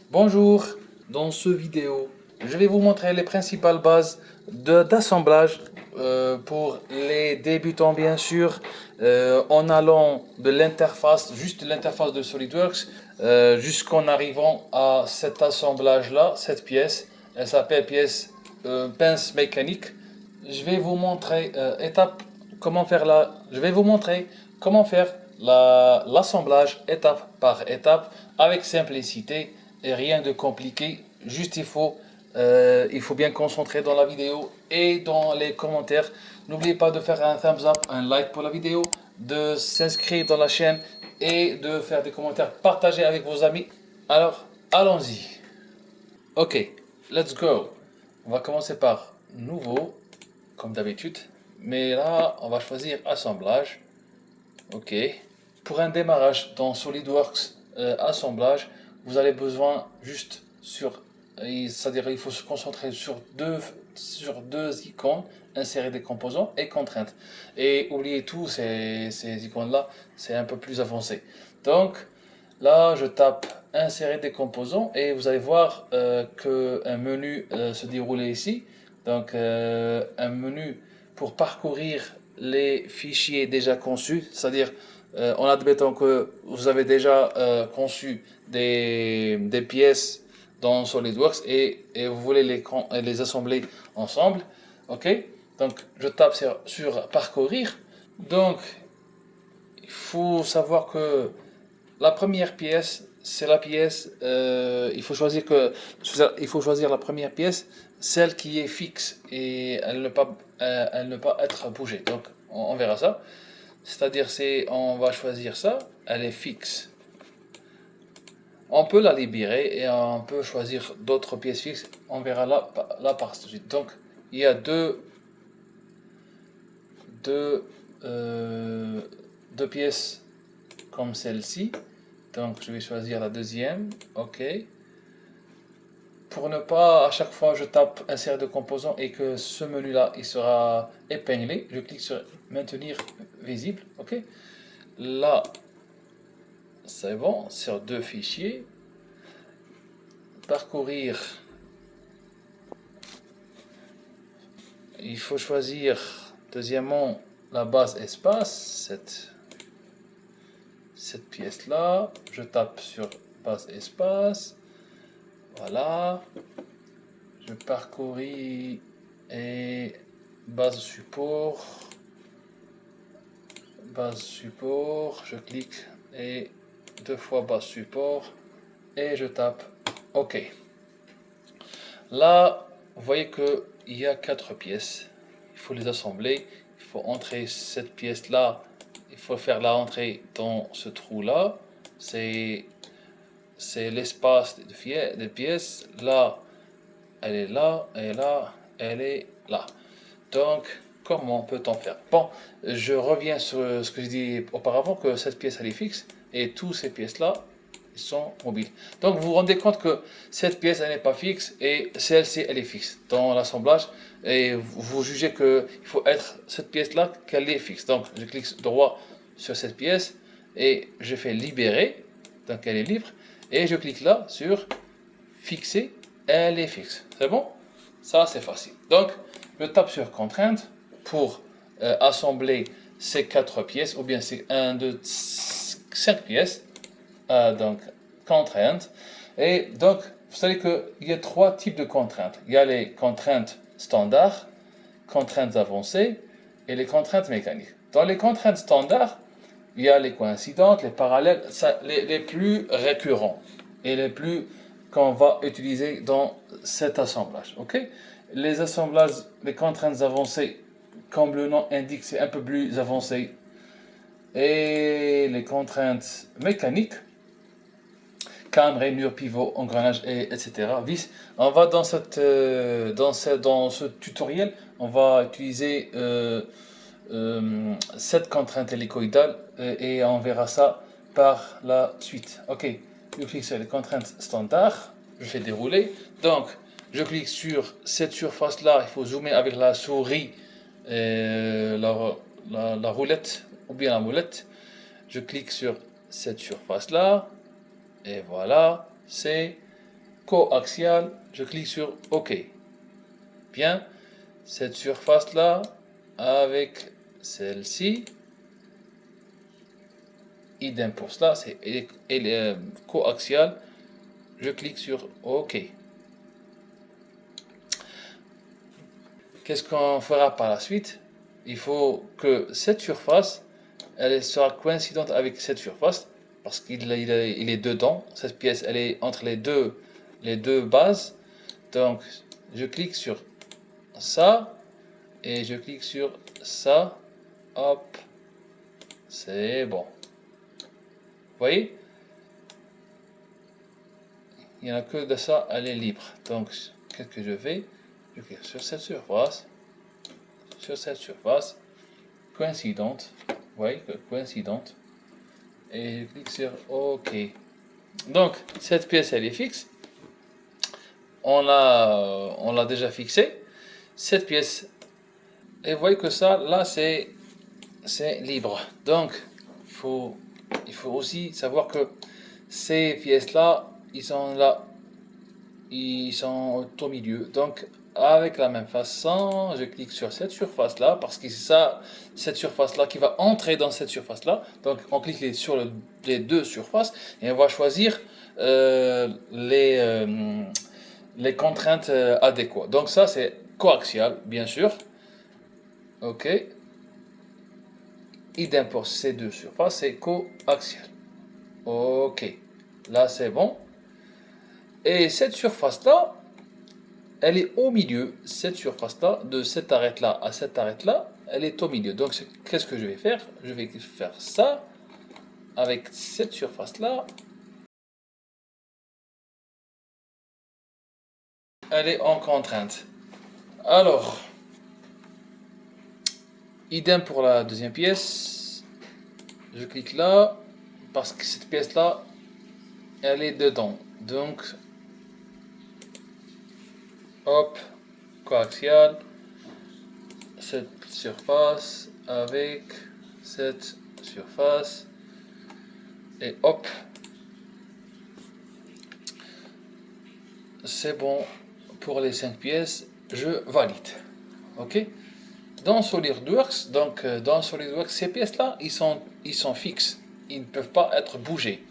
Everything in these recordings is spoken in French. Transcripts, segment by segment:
Bonjour, dans ce vidéo, je vais vous montrer les principales bases d'assemblage pour les débutants bien sûr, en allant de l'interface, juste l'interface de SolidWorks, jusqu'en arrivant à cet assemblage-là, cette pièce. Elle s'appelle pièce pince mécanique. Je vais vous montrer je vais vous montrer comment faire l'assemblage étape par étape avec simplicité et rien de compliqué. Juste il faut bien concentrer dans la vidéo et dans les commentaires. N'oubliez pas de faire un thumbs up, un like pour la vidéo, de s'inscrire dans la chaîne et de faire des commentaires, partager avec vos amis. Alors, allons-y. Ok, let's go. On va commencer par nouveau, comme d'habitude. Mais là, on va choisir assemblage. Ok. Pour un démarrage dans SolidWorks assemblage, vous avez besoin juste c'est-à-dire il faut se concentrer sur deux icônes, insérer des composants et contraintes. Et oubliez tout, ces icônes-là, c'est un peu plus avancé. Donc, là, je tape insérer des composants et vous allez voir qu'un menu se déroule ici. Donc, un menu pour parcourir les fichiers déjà conçus, c'est-à-dire en admettant que vous avez déjà conçu des pièces dans SolidWorks et vous voulez les assembler ensemble. Ok, donc je tape sur parcourir. Donc, il faut savoir que la première pièce, c'est la pièce. Il faut choisir la première pièce, celle qui est fixe et elle ne pas être bougée. Donc, on verra ça. C'est-à-dire, on va choisir ça. Elle est fixe. On peut la libérer et on peut choisir d'autres pièces fixes. On verra là par suite. Donc, il y a deux, euh, deux pièces comme celle-ci. Donc je vais choisir la deuxième, ok. Pour ne pas à chaque fois je tape insérer de composants et que ce menu là il sera épinglé, je clique sur maintenir visible, ok. Là c'est bon, sur deux fichiers, parcourir, il faut choisir deuxièmement la base espace, cette pièce là, je tape sur base espace. Voilà, je parcouris et base support, je clique et deux fois base support et je tape OK. Là, vous voyez qu'il y a quatre pièces. Il faut les assembler. Il faut entrer cette pièce là. Il faut faire la entrée dans ce trou là. C'est l'espace des pièces. Là, elle est là, et là, elle est là. Donc, comment peut-on faire? Bon, je reviens sur ce que je dis auparavant, que cette pièce elle est fixe, et toutes ces pièces-là sont mobiles. Donc, vous vous rendez compte que cette pièce elle n'est pas fixe, et celle-ci elle est fixe dans l'assemblage, et vous jugez qu'il faut être cette pièce-là qu'elle est fixe. Donc, je clique droit sur cette pièce, et je fais libérer, donc elle est libre, et je clique là sur fixer, elle est fixe. C'est bon? Ça, c'est facile. Donc, je tape sur contrainte pour assembler ces quatre pièces, ou bien c'est 1, 2, 5 pièces. Donc, contrainte. Et donc, vous savez qu'il y a trois types de contraintes. Il y a les contraintes standards, contraintes avancées et les contraintes mécaniques. Dans les contraintes standards, il y a les coïncidentes, les parallèles, les plus récurrents et les plus qu'on va utiliser dans cet assemblage. Ok? Les assemblages, les contraintes avancées, comme le nom indique, c'est un peu plus avancé. Et les contraintes mécaniques, cam, rainure, pivot, engrenage, etc. Vis. On va dans ce tutoriel, on va utiliser cette contrainte hélicoïdale et on verra ça par la suite. Ok, je clique sur les contraintes standards, je fais dérouler. Donc, je clique sur cette surface là, il faut zoomer avec la souris, la roulette ou bien la molette. Je clique sur cette surface là et voilà, c'est coaxial, je clique sur OK. Bien, cette surface-là, avec celle-ci, idem pour cela, c'est coaxial, je clique sur OK. Qu'est-ce qu'on fera par la suite? Il faut que cette surface, elle sera coïncidente avec cette surface, parce qu'il est dedans, cette pièce, elle est entre les deux bases. Donc, je clique sur ça, et je clique sur ça, hop, c'est bon. Vous voyez? Il n'y en a que de ça, elle est libre. Donc, qu'est-ce que je fais? Je clique sur cette surface, coïncidente, vous voyez, coïncidente, et je clique sur OK. Donc, cette pièce, elle est fixe. On l'a déjà fixée. Cette pièce, et vous voyez que ça, là, c'est libre. Donc, il faut aussi savoir que ces pièces-là, ils sont au milieu. Donc, avec la même façon, je clique sur cette surface-là, parce que c'est ça, cette surface-là qui va entrer dans cette surface-là. Donc, on clique sur les deux surfaces, et on va choisir les contraintes adéquates. Donc, ça, c'est coaxial, bien sûr. OK. Idem pour ces deux surfaces, c'est coaxial. OK. Là, c'est bon. Et cette surface-là, elle est au milieu. Cette surface-là, de cette arête-là à cette arête-là, elle est au milieu. Donc, qu'est-ce que je vais faire? Je vais faire ça avec cette surface-là. Elle est en contrainte. Alors, idem pour la deuxième pièce. Je clique là, parce que cette pièce-là, elle est dedans. Donc, hop, coaxial, cette surface avec cette surface, et hop, c'est bon pour les 5 pièces, je valide. OK? Dans SolidWorks, ces pièces-là, ils sont fixes, ils ne peuvent pas être bougés.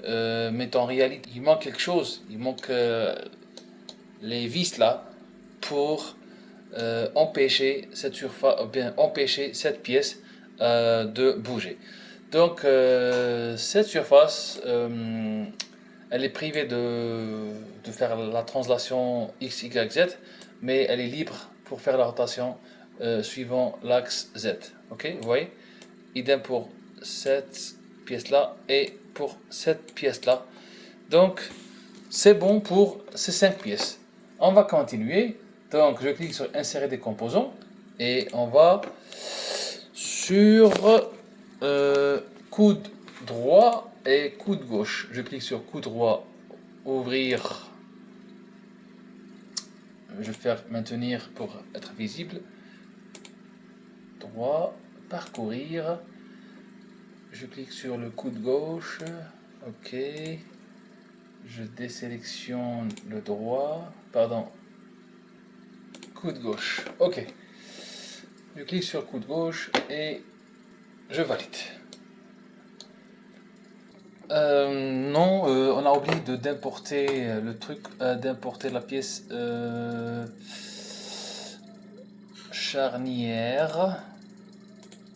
Mais en réalité, il manque quelque chose, il manque les vis là pour empêcher cette surface, bien empêcher cette pièce de bouger. Donc cette surface, elle est privée de faire la translation X, Y, Z, mais elle est libre pour faire la rotation suivant l'axe Z. Ok, vous voyez? Idem pour cette pièce là et pour cette pièce là. Donc c'est bon pour ces 5 pièces. On va continuer. Donc je clique sur insérer des composants et on va sur coude droit et coude gauche. Je clique sur coude droit, ouvrir. Je vais faire maintenir pour être visible. Droit, parcourir. Je clique sur le coude gauche. OK. Je désélectionne le droit. Pardon. Coude gauche. OK. Je clique sur coude gauche et je valide. Non, on a oublié d'importer le truc, d'importer la pièce charnière.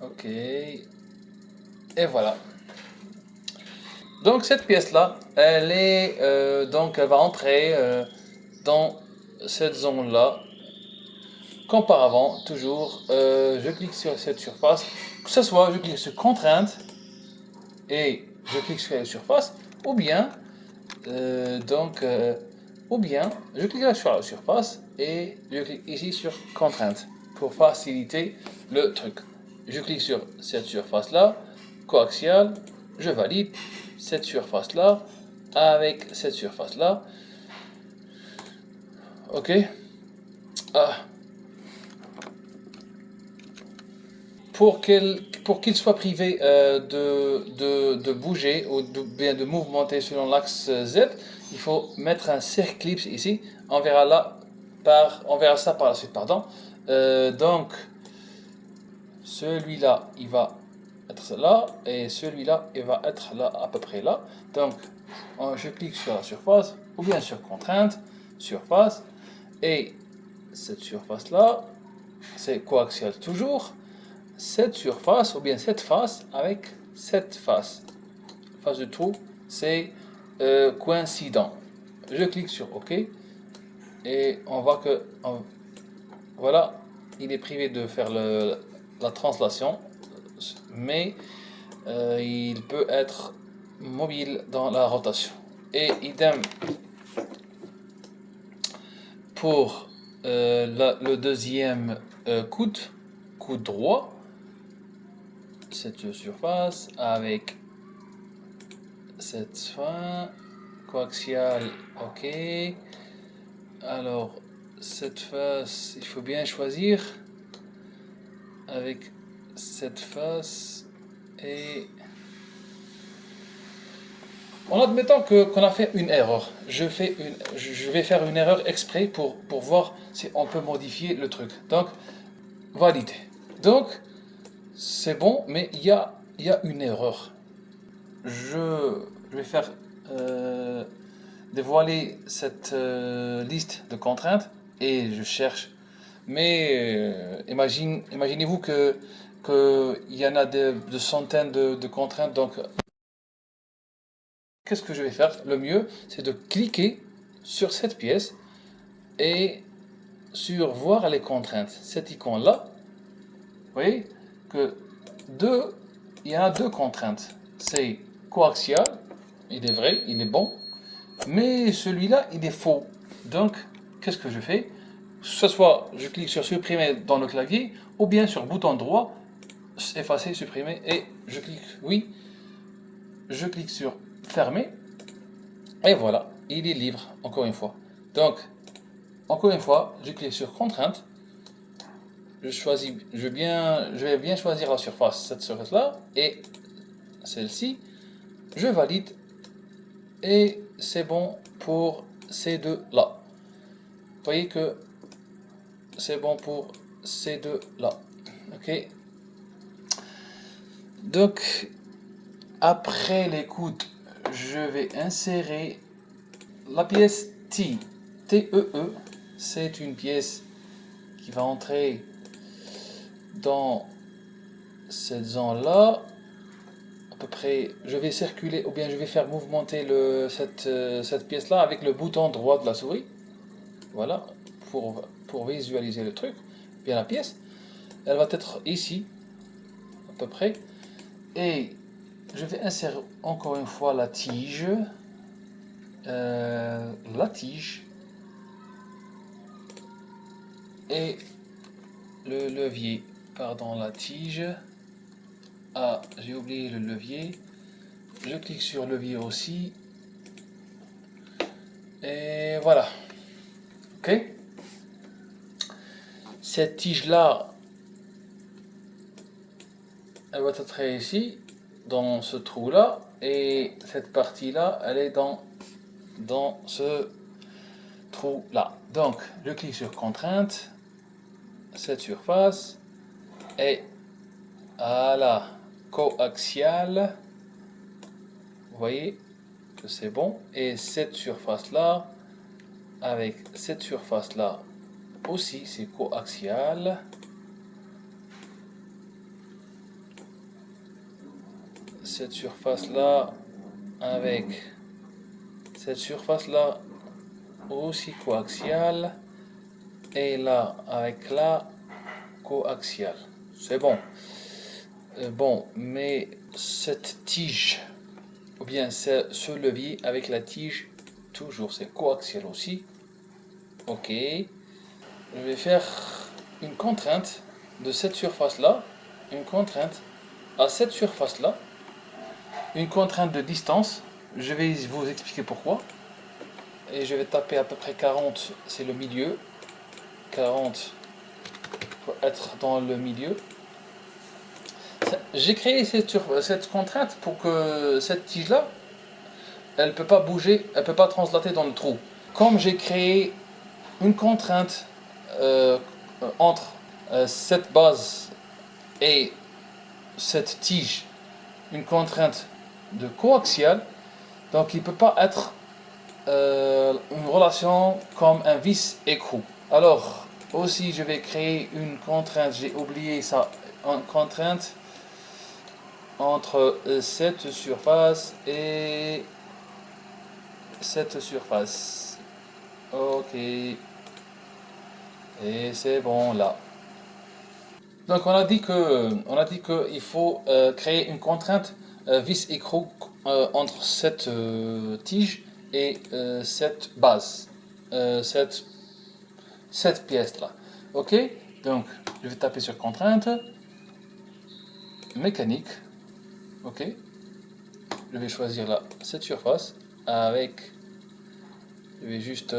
OK. Et voilà. Donc cette pièce-là, elle est donc elle va entrer dans cette zone-là. Qu'auparavant, toujours, je clique sur cette surface, que ce soit je clique sur contrainte et je clique sur la surface, ou bien ou bien je clique sur la surface et je clique ici sur contrainte pour faciliter le truc. Je clique sur cette surface là, coaxial, je valide cette surface là avec cette surface là. OK. Pour qu'il soit privé de bouger ou bien de mouvementer selon l'axe Z, il faut mettre un cercle ellipse ici. On verra ça par la suite, pardon. Donc, celui-là, il va être là, et celui-là, il va être là, à peu près là. Donc, je clique sur la surface, ou bien sur contrainte, surface, et cette surface-là, c'est coaxial toujours. Cette surface, ou bien cette face, avec cette face de trou, c'est coïncident. Je clique sur OK, et on voit que, voilà, il est privé de faire la translation, mais il peut être mobile dans la rotation. Et idem pour le deuxième coude droit, cette surface avec cette fin coaxiale, ok. Alors cette face, il faut bien choisir avec cette face, et en admettant qu'on a fait une erreur, je vais faire une erreur exprès pour voir si on peut modifier le truc. Donc valider. Donc c'est bon, mais il y a une erreur. Je vais faire dévoiler cette liste de contraintes, et je cherche. Mais imaginez-vous qu'il y en a de centaines de contraintes. Donc, qu'est-ce que je vais faire? Le mieux, c'est de cliquer sur cette pièce et sur voir les contraintes. Cette icône-là, vous voyez que il y a deux contraintes. C'est coaxial, il est vrai, il est bon, mais celui-là, il est faux. Donc, qu'est-ce que je fais? Soit je clique sur supprimer dans le clavier, ou bien sur bouton droit, effacer, supprimer, et je clique oui, je clique sur fermer, et voilà, il est libre, encore une fois. Donc, encore une fois, je clique sur contrainte, je vais bien choisir la surface, cette surface-là, et celle-ci, je valide, et c'est bon pour ces deux-là. Vous voyez que c'est bon pour ces deux-là. Ok. Donc, après l'écoute, je vais insérer la pièce T. T-E-E. C'est une pièce qui va entrer dans cette zone-là. À peu près, je vais circuler, ou bien je vais faire mouvementer cette pièce-là avec le bouton droit de la souris. Voilà, pour visualiser le truc. Bien, la pièce, elle va être ici, à peu près. Et je vais insérer encore une fois la tige. Et le levier. Pardon, la tige. Ah, j'ai oublié le levier. Je clique sur levier aussi. Et voilà. Ok. Cette tige-là, elle va être ici, dans ce trou-là. Et cette partie-là, elle est dans ce trou-là. Donc, je clique sur contrainte, cette surface, et voilà, coaxial. Vous voyez que c'est bon. Et cette surface-là, avec cette surface-là aussi, c'est coaxial. Cette surface-là, avec cette surface-là, aussi coaxial. Et là, avec la coaxial. C'est bon. Bon, mais cette tige, ou bien ce levier avec la tige, toujours c'est coaxial aussi. Ok. Je vais faire une contrainte de cette surface-là, une contrainte à cette surface-là, une contrainte de distance. Je vais vous expliquer pourquoi. Et je vais taper à peu près 40, c'est le milieu. 40 pour être dans le milieu. J'ai créé cette contrainte pour que cette tige-là, elle ne peut pas bouger, elle ne peut pas translater dans le trou. Comme j'ai créé une contrainte entre cette base et cette tige, une contrainte de coaxial, donc il ne peut pas être une relation comme un vis écrou. Alors, aussi je vais créer une contrainte, j'ai oublié ça, une contrainte entre cette surface et cette surface. Ok, et c'est bon là. Donc on a dit que il faut créer une contrainte vis écrou entre cette tige et cette base, cette pièce là. Ok, donc je vais taper sur contrainte mécanique. Ok, je vais choisir là cette surface avec, je vais juste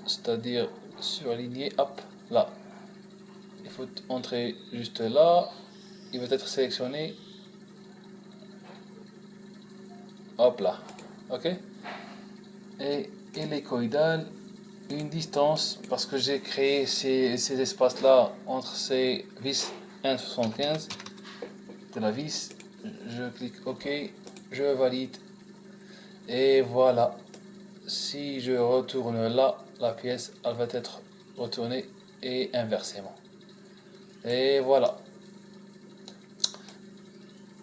c'est-à-dire surligner, hop là. Il faut entrer juste là. Il va être sélectionné. Hop là. Ok. Et hélicoïdal, une distance, parce que j'ai créé ces espaces-là entre ces vis 1,75 de la vis. Je clique OK. Je valide. Et voilà. Si je retourne là, la pièce, elle va être retournée et inversement. Et voilà.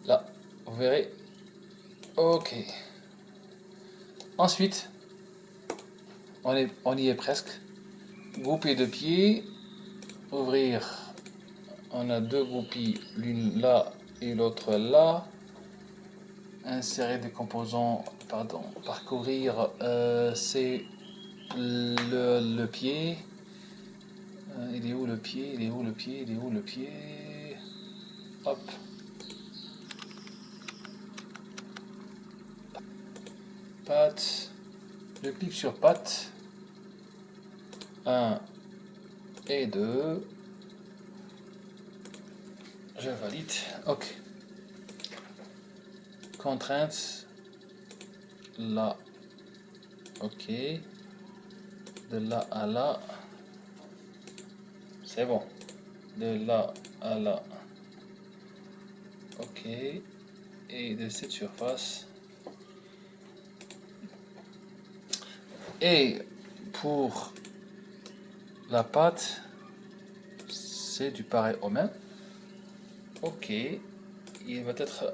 Là, vous verrez. Ok. Ensuite, on y est presque. Groupie de pieds. Ouvrir. On a deux groupies, l'une là et l'autre là. Insérer des composants, pardon, parcourir, c'est le pied. Il est où le pied? Il est où le pied? Il est où le pied? Hop. Patte. Je clique sur patte. 1 et 2. Je valide. Ok. Contrainte. Là. Ok. De là à là. C'est bon. De là à là. Ok. Et de cette surface. Et pour la pâte, c'est du pareil au même. Ok. Il va être...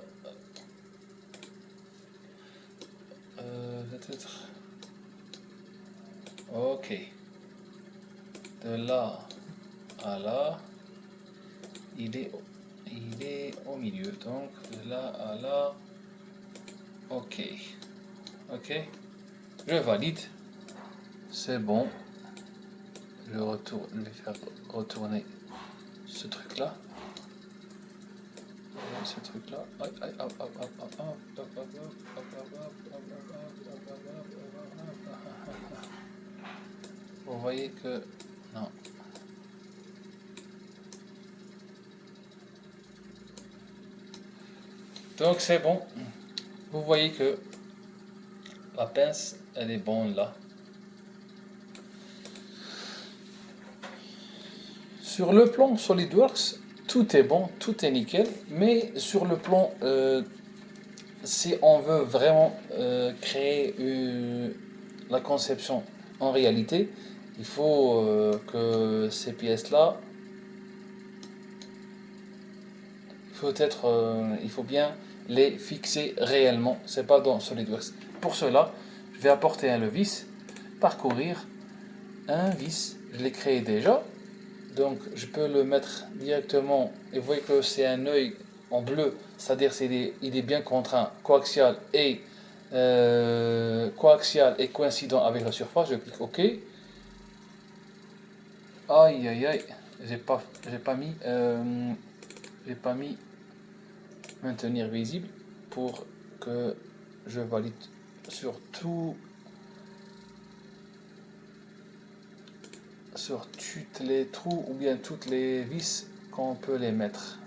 Ok. De là à là. Il est au milieu. Donc de là à là. Ok. Ok. Je valide. C'est bon. Je vais faire retourner ce truc là. Ce truc là. Vous voyez que non. Donc c'est bon. Vous voyez que la pince elle est bonne là. Sur le plan SolidWorks, tout est bon, tout est nickel, mais sur le plan, si on veut vraiment créer la conception en réalité, il faut que ces pièces-là, il faut bien les fixer réellement, c'est pas dans SolidWorks. Pour cela, je vais apporter un levis, parcourir un vis, je l'ai créé déjà. Donc je peux le mettre directement, et vous voyez que c'est un œil en bleu, c'est-à-dire il est bien contraint, coaxial et coïncident avec la surface. Je clique OK. Aïe aïe aïe, j'ai pas mis maintenir visible pour que je valide sur tous les trous ou bien toutes les vis qu'on peut les mettre.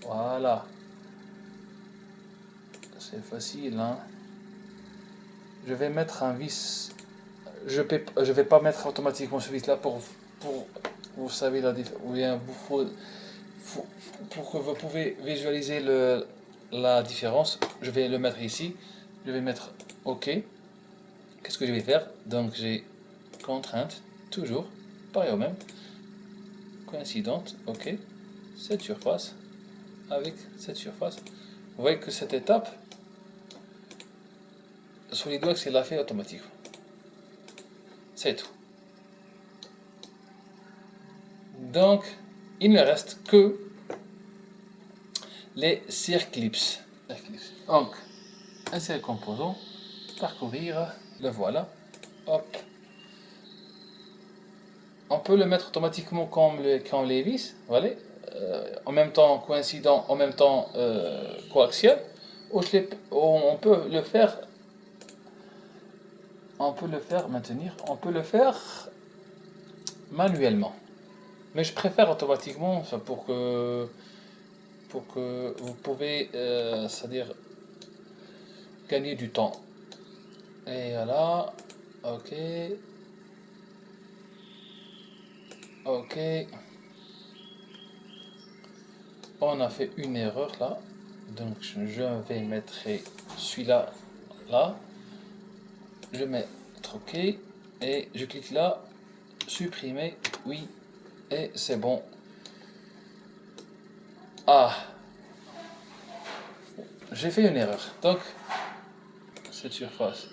Voilà. C'est facile, hein. je vais mettre un vis. Je vais pas mettre automatiquement ce vis là pour vous savez ou bien pour que vous pouvez visualiser la différence. Je vais le mettre ici. Je vais mettre OK. Qu'est-ce que je vais faire? Donc j'ai contrainte, toujours, pareil au même. Coïncidente, OK. Cette surface avec cette surface. Vous voyez que cette étape, SolidWorks il l'a fait automatiquement. C'est tout. Donc, il ne reste que les circlips. Donc, un seul composant, parcourir, le voilà. Hop. On peut le mettre automatiquement comme les vis, voilà. En même temps coïncident, en même temps coaxial. Ou on peut le faire. On peut le faire maintenir. On peut le faire manuellement. Mais je préfère automatiquement pour que vous pouvez, c'est-à-dire gagner du temps. Et voilà, ok, ok. On a fait une erreur là, donc je vais mettre celui-là là. Je mets OK et je clique là, supprimer, oui, et c'est bon. Ah, j'ai fait une erreur. Donc, cette surface,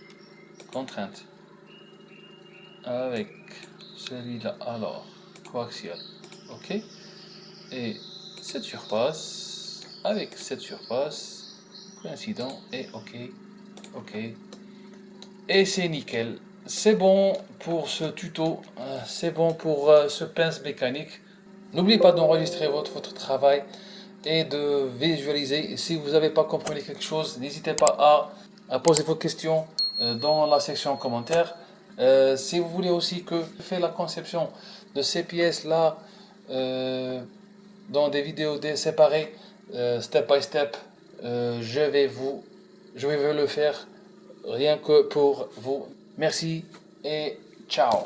contrainte, avec celui-là, alors, coaxial, OK. Et cette surface, avec cette surface, coïncident, et OK, OK. Et c'est nickel. C'est bon pour ce tuto, c'est bon pour ce pince mécanique. N'oubliez pas d'enregistrer votre travail et de visualiser. Et si vous n'avez pas compris quelque chose, n'hésitez pas à poser vos questions dans la section commentaires. Si vous voulez aussi que je fasse la conception de ces pièces-là dans des vidéos séparées, step by step, je vais le faire rien que pour vous. Merci et ciao.